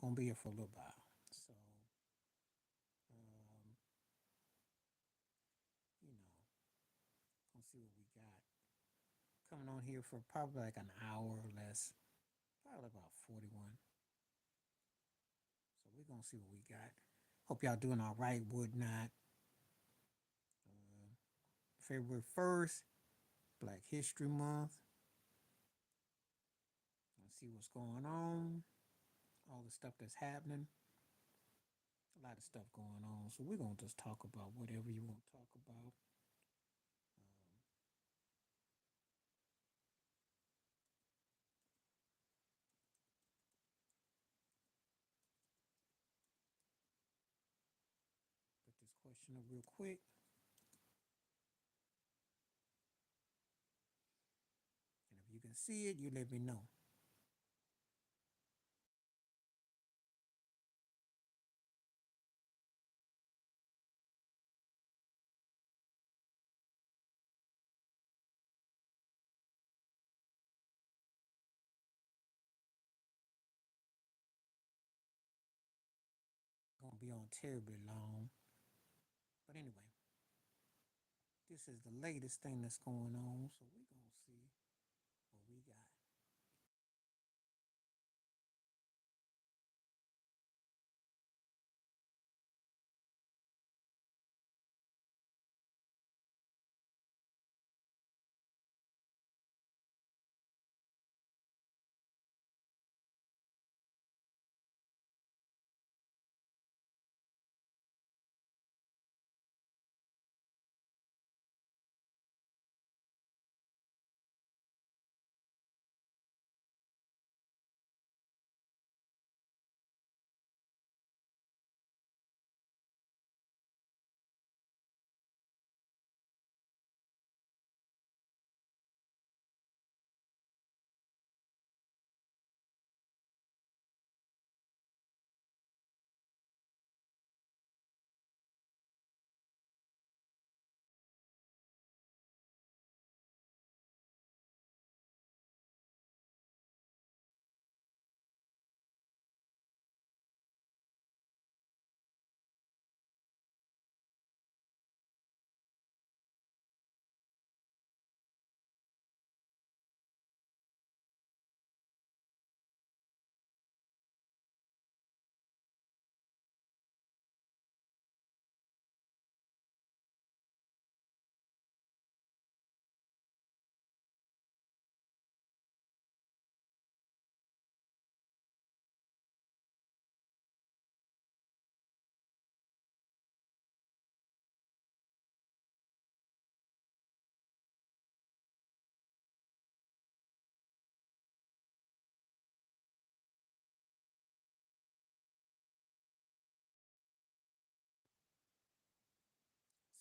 gonna be here for a little while. So, um, you know, gonna see what we got. Coming on here for probably like an hour or less, probably about 41. So we're gonna see what we got. Hope y'all doing all right, whatnot. Uh, February 1st, Black History Month. Let's see what's going on. All the stuff that's happening. A lot of stuff going on. So we're gonna just talk about whatever you want to talk about. Put this question up real quick. And if you can see it, you let me know. Gonna be on terribly long. But anyway, this is the latest thing that's going on. So we're gonna see what we got.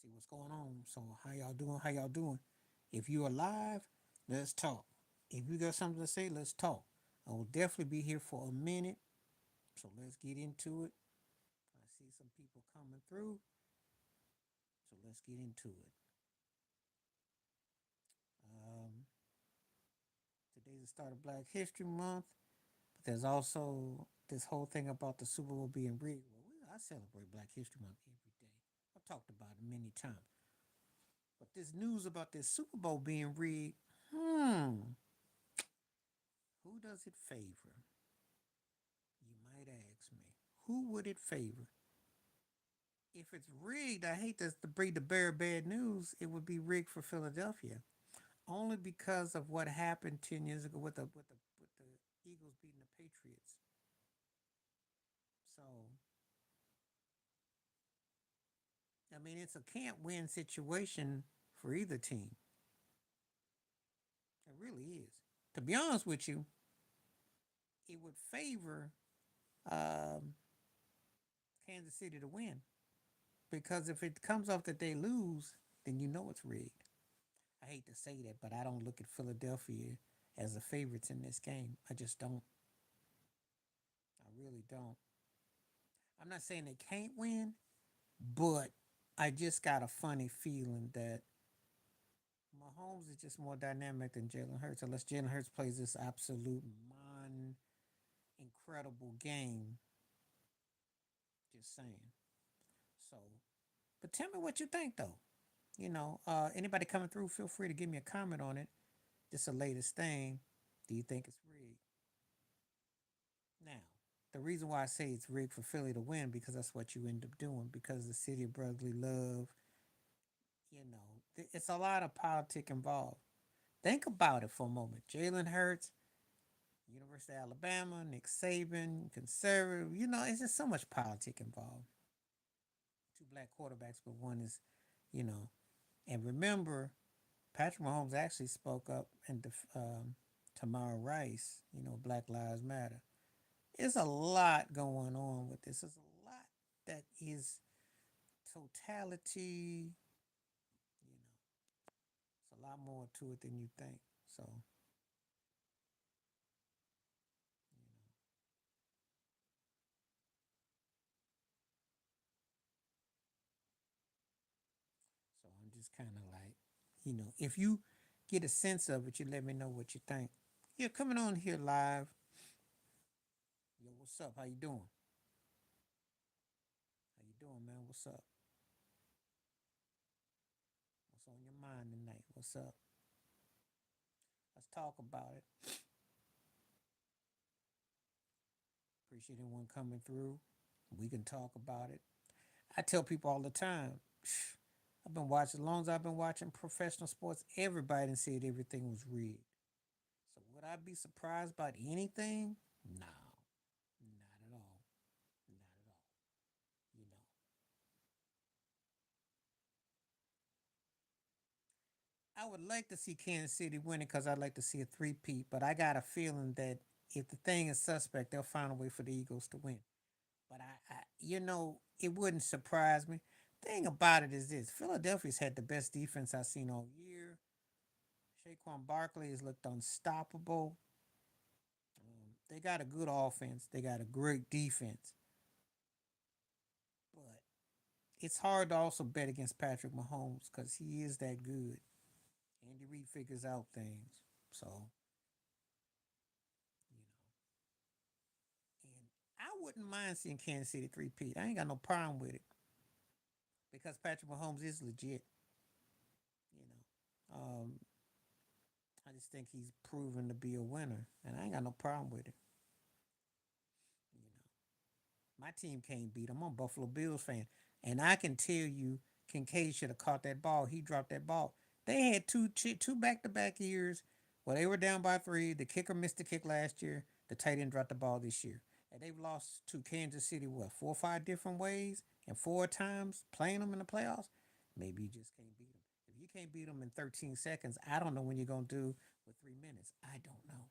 See what's going on. So how y'all doing? How y'all doing? If you are live, let's talk. If you got something to say, let's talk. I will definitely be here for a minute. So let's get into it. I see some people coming through. So let's get into it. Um, Today's the start of Black History Month, but there's also this whole thing about the Super Bowl being rigged. I celebrate Black History Month every day. I've talked about it many times. But this news about this Super Bowl being rigged, hmm, who does it favor? You might ask me. Who would it favor? If it's rigged, I hate to break the bearer bad news. It would be rigged for Philadelphia, only because of what happened 10 years ago with the Eagles beating the Patriots. So I mean, it's a can't win situation for either team. It really is. To be honest with you, it would favor um, Kansas City to win because if it comes off that they lose, then you know it's rigged. I hate to say that, but I don't look at Philadelphia as the favorites in this game. I just don't. I really don't. I'm not saying they can't win, but I just got a funny feeling that Mahomes is just more dynamic than Jalen Hurts. Unless Jalen Hurts plays this absolute incredible game, Just saying. So, but tell me what you think though. Anybody coming through, feel free to give me a comment on it. Just the latest thing. Do you think it's rigged? Now, the reason why I say it's rigged for Philly to win because that's what you end up doing because the city of brotherly love. It's a lot of politic involved. Think about it for a moment. Jalen Hurts, University of Alabama, Nick Saban, conservative. It's just so much politic involved. Two black quarterbacks, but one is, you know. And remember, Patrick Mahomes actually spoke up and Tamara Rice, Black Lives Matter. There's a lot going on with this. There's a lot that is totality. It's a lot more to it than you think. So, so I'm just kind of like, if you get a sense of it, you let me know what you think. You're coming on here live. Yo, what's up? How you doing? How you doing, man? What's up? What's on your mind tonight? What's up? Let's talk about it. Appreciate anyone coming through. We can talk about it. I tell people all the time, I've been watching, as long as I've been watching professional sports, everybody said everything was rigged. So would I be surprised about anything? No, not at all. Not at all. You know, I would like to see Kansas City winning because I'd like to see a three-peat, but I got a feeling that if the thing is suspect, they'll find a way for the Eagles to win. But it wouldn't surprise me. Thing about it is this: Philadelphia's had the best defense I've seen all year. Saquon Barkley has looked unstoppable. They got a good offense. They got a great defense. But it's hard to also bet against Patrick Mahomes because he is that good. Andy Reid figures out things. So, you know. And I wouldn't mind seeing Kansas City three-peat. I ain't got no problem with it because Patrick Mahomes is legit. You know. I just think he's proven to be a winner, and I ain't got no problem with it. You know, my team can't beat him. I'm a Buffalo Bills fan, and I can tell you, Kincaid should have caught that ball. He dropped that ball. They had two back to back years where they were down by three. The kicker missed the kick last year. The tight end dropped the ball this year, and they've lost to Kansas City what 4 or 5 different ways and 4 times playing them in the playoffs. Maybe you just can't beat them. If you can't beat them in 13 seconds, I don't know when you're gonna do with 3 minutes. I don't know.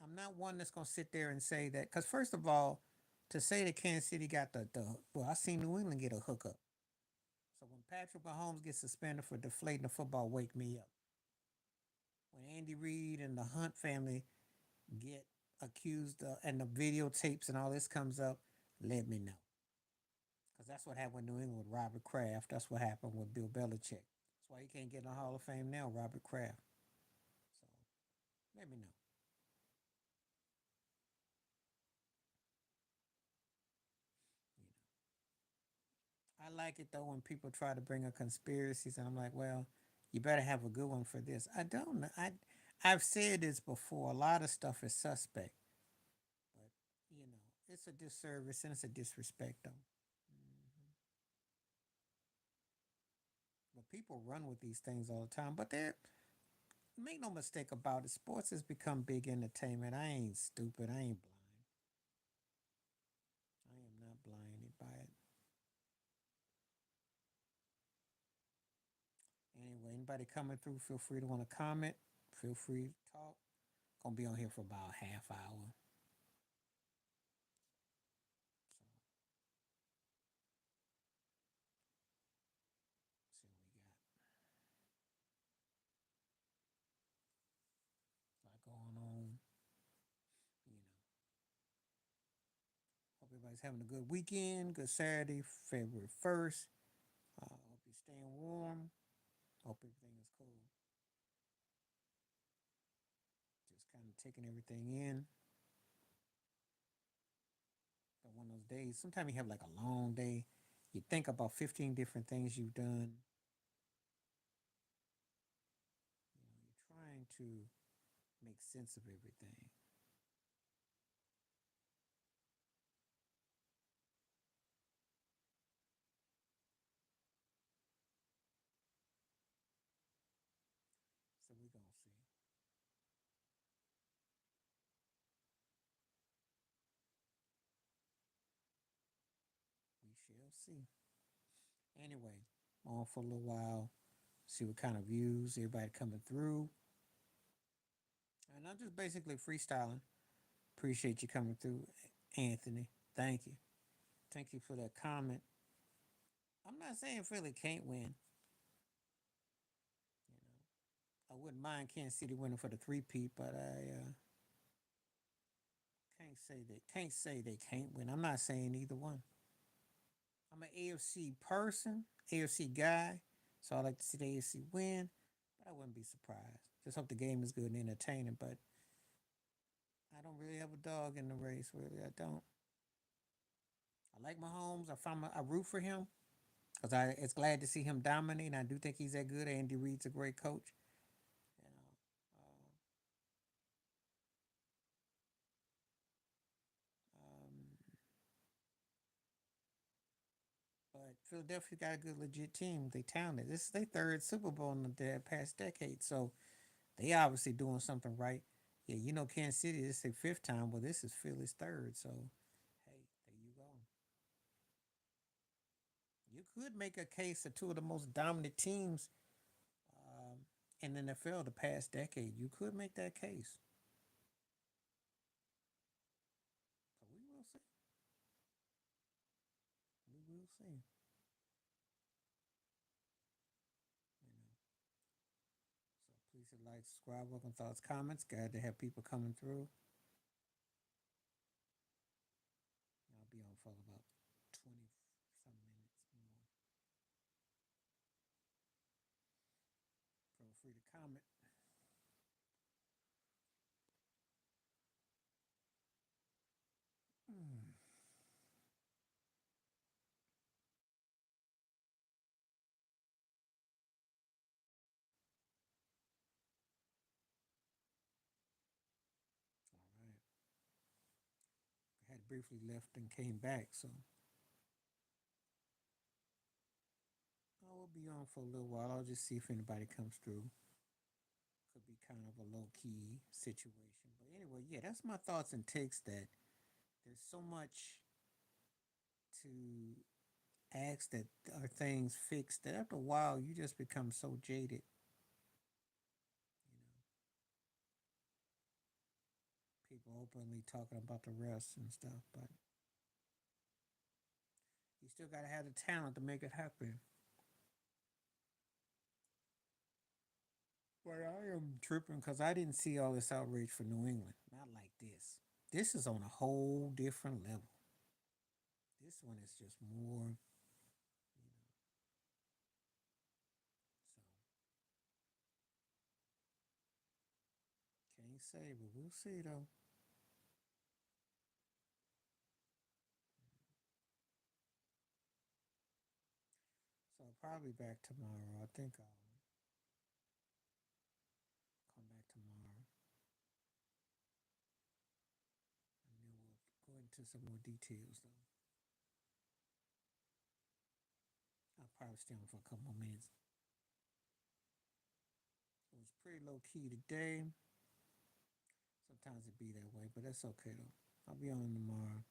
I'm not one that's gonna sit there and say that because first of all, to say that Kansas City got the well, I seen New England get a hookup. So when Patrick Mahomes gets suspended for deflating the football, wake me up. When Andy Reid and the Hunt family get accused and the videotapes and all this comes up, let me know. Because that's what happened with New England with Robert Kraft. That's what happened with Bill Belichick. That's why he can't get in the Hall of Fame now, Robert Kraft. So let me know. You know. I like it though when people try to bring up conspiracies, and I'm like, well, you better have a good one for this. I don't know. I've said this before. A lot of stuff is suspect, but it's a disservice and it's a disrespect though. Mhm. But people run with these things all the time. But they're make no mistake about it. Sports has become big entertainment. I ain't stupid. I ain't blind. I am not blinded by it. Anyway, anybody coming through, feel free to want to comment. Feel free to talk. Gonna be on here for about half hour. So see what we got. A lot going on. You know. Hope everybody's having a good weekend. Good Saturday, February 1st. Hope you're staying warm. Hope everything is cool. Just kind of taking everything in. on those days. Sometimes you have like a long day. You think about 15 different things you've done. You're trying to make sense of everything. So we're gonna see. We shall see. Anyway, on for a little while. See what kind of views everybody coming through. And I'm just basically freestyling. Appreciate you coming through, Anthony. Thank you. Thank you for that comment. I'm not saying Philly can't win. I wouldn't mind Kansas City winning for the three-peat, but I can't say they can't win. I'm not saying either one. I'm an AFC person, AFC guy, so I like to see the AFC win, but I wouldn't be surprised. Just hope the game is good and entertaining, but I don't really have a dog in the race, really. I don't. I like Mahomes. I root for him because it's glad to see him dominate. And I do think he's that good. Andy Reid's a great coach. You know, um, but Philadelphia got a good, legit team. They talented. This is their third Super Bowl in the past decade, so they obviously doing something right. Yeah, Kansas City. This is their fifth time. Well, this is Philly's third. So, hey, there you go. You could make a case that two of the most dominant teams um, in the NFL the past decade. You could make that case. So we will see. We will see. You know. So please hit like, subscribe, welcome thoughts, comments. Glad to have people coming through. I'll be on for about 20 some minutes more. Feel free to comment. Mm. All right. I had briefly left and came back, so I will be on for a little while. I'll just see if anybody comes through. Could be kind of a low key situation. But anyway, yeah, that's my thoughts and takes that there's so much to ask that are things fixed that after a while you just become so jaded. You know, people openly talking about the refs and stuff, but you still got to have the talent to make it happen. But I am tripping because I didn't see all this outrage for New England. Not like this. This is on a whole different level. This one is just more, so can't say, but we'll see though. So probably back tomorrow. I think I'll come back tomorrow, and then we'll go into some more details though. I'll probably stay on for a couple more minutes. It was pretty low key today. Sometimes it be that way, but that's okay though. I'll be on tomorrow.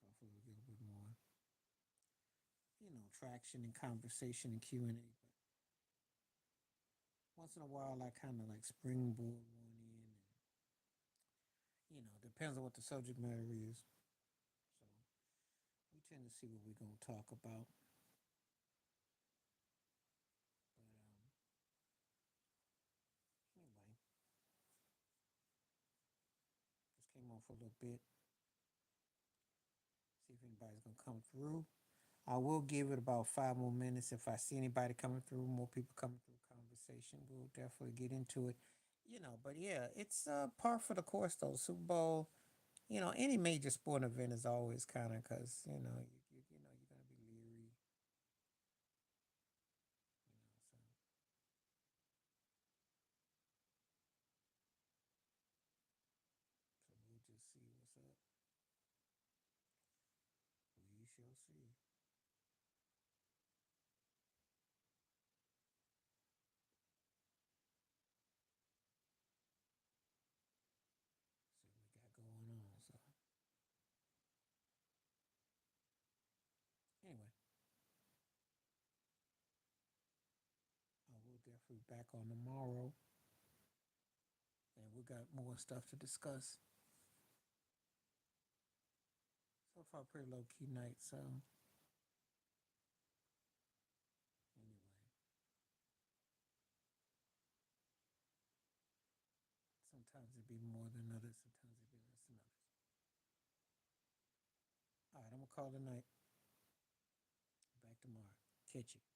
Hopefully we'll get a bit more, traction and conversation and Q&A. But once in a while, I kind of like springboard one in, and depends on what the subject matter is. So we tend to see what we're gonna talk about. But anyway, just came on for a little bit. See if anybody's gonna come through. I will give it about 5 more minutes. If I see anybody coming through, more people coming through conversation, we'll definitely get into it. But yeah, it's par for the course though. Super Bowl, any major sport event is always kind of because you're gonna be leery. So we'll just see what's up. We shall see. See what we got going on. So anyway, I will definitely be back on tomorrow, and we got more stuff to discuss. So far, pretty low key night. So anyway, sometimes it be more than others. Sometimes it be less than others. All right, I'm gonna call it a night. Back tomorrow. Catch you.